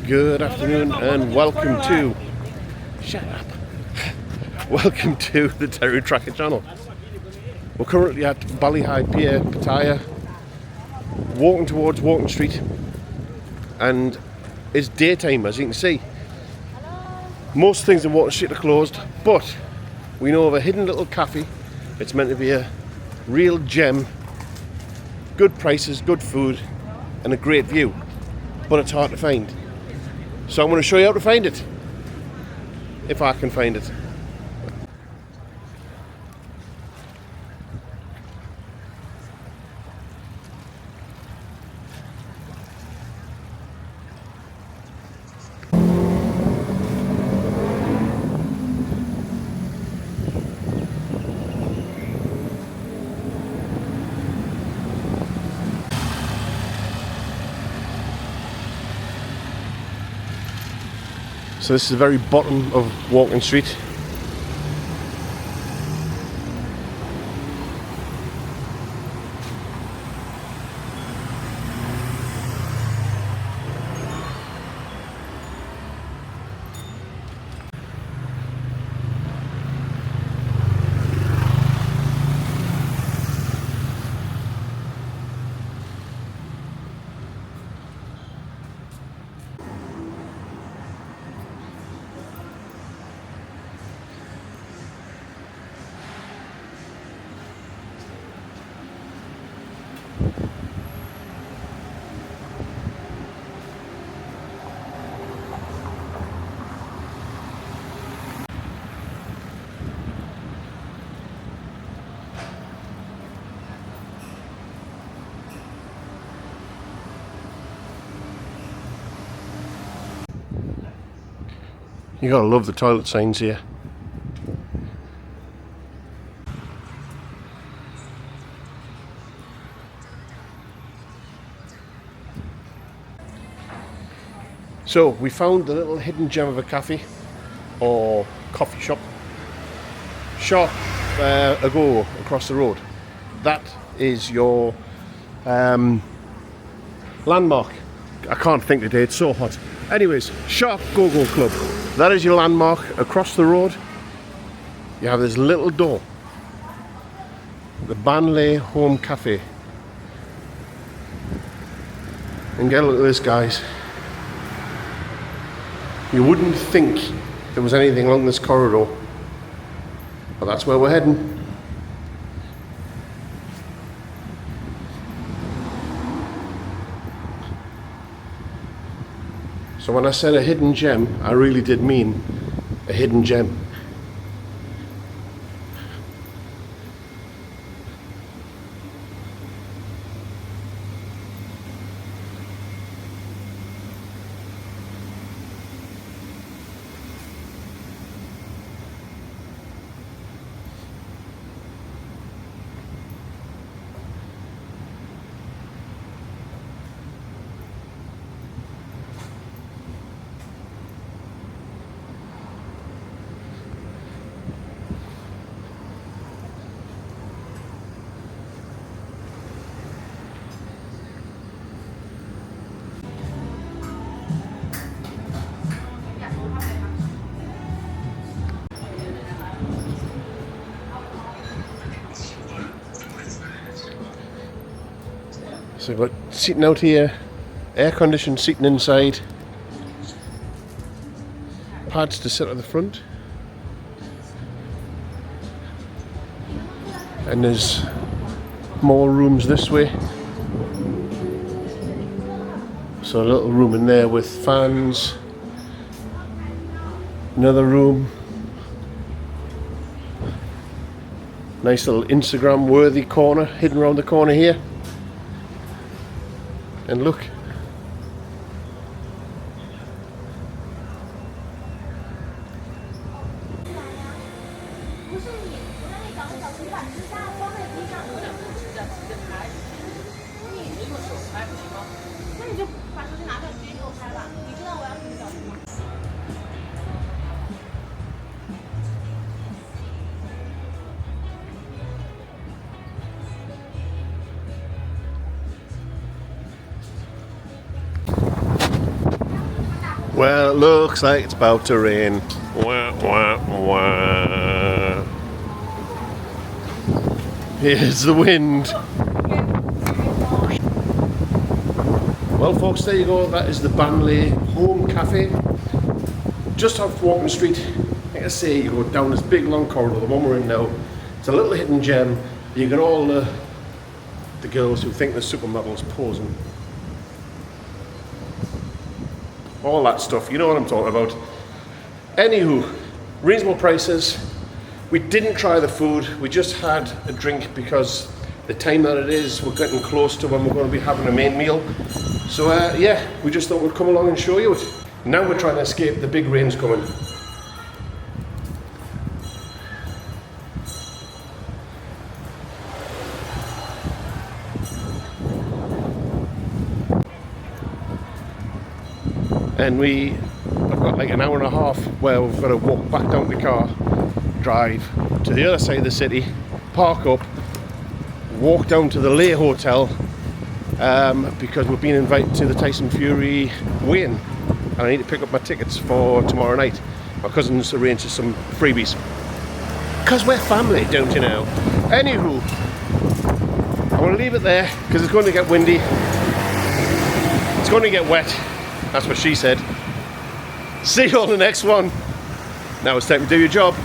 Good afternoon and welcome to welcome to the TerryTracker channel. We're currently at Ballyhide Pier, Pattaya, walking towards Walking Street, and it's daytime, as you can see. Most things in Walking Street are closed, but we know of a hidden little cafe. It's meant to be a real gem, good prices, good food and a great view, but it's hard to find. So I'm going to show you how to find it, if I can find it. So this is the very bottom of Walking Street. You gotta love the toilet signs here. So we found the little hidden gem of a cafe or coffee shop ago across the road. That is your landmark. I can't think today, it's so hot. Anyways, Shark Go-Go Club. That is your landmark across the road. You have this little door. The Banlay Home Cafe. And get a look at this, guys. You wouldn't think there was anything along this corridor, but that's where we're heading. So when I said a hidden gem, I really did mean a hidden gem. So we've got seating out here, air conditioned seating inside, pads to sit at the front, and there's more rooms this way. So a little room in there with fans, another room, nice little Instagram worthy corner hidden around the corner here. And look, Well, it looks like it's about to rain. Wah, wah, wah. Here's the wind. Well, folks, there you go. That is the Banley Home Cafe. Just off Walking Street. Like I say, you go down this big long corridor, the one we're in now. It's a little hidden gem. You get all the girls who think they're supermodels posing. All that stuff, you know what I'm talking about. Anywho, reasonable prices. We didn't try the food, we just had a drink because the time that it is, we're getting close to when we're going to be having a main meal. So yeah, we just thought we'd come along and show you it. Now we're trying to escape the big rains coming. And I've got like an hour and a half where we've got to walk back down to the car, drive to the other side of the city, park up, walk down to the Lay Hotel because we've been invited to the Tyson Fury weigh-in and I need to pick up my tickets for tomorrow night. My cousin's arranged some freebies. Because we're family, don't you know? Anywho, I want to leave it there because it's going to get windy. It's going to get wet. That's what she said. See you on the next one. Now it's time to do your job.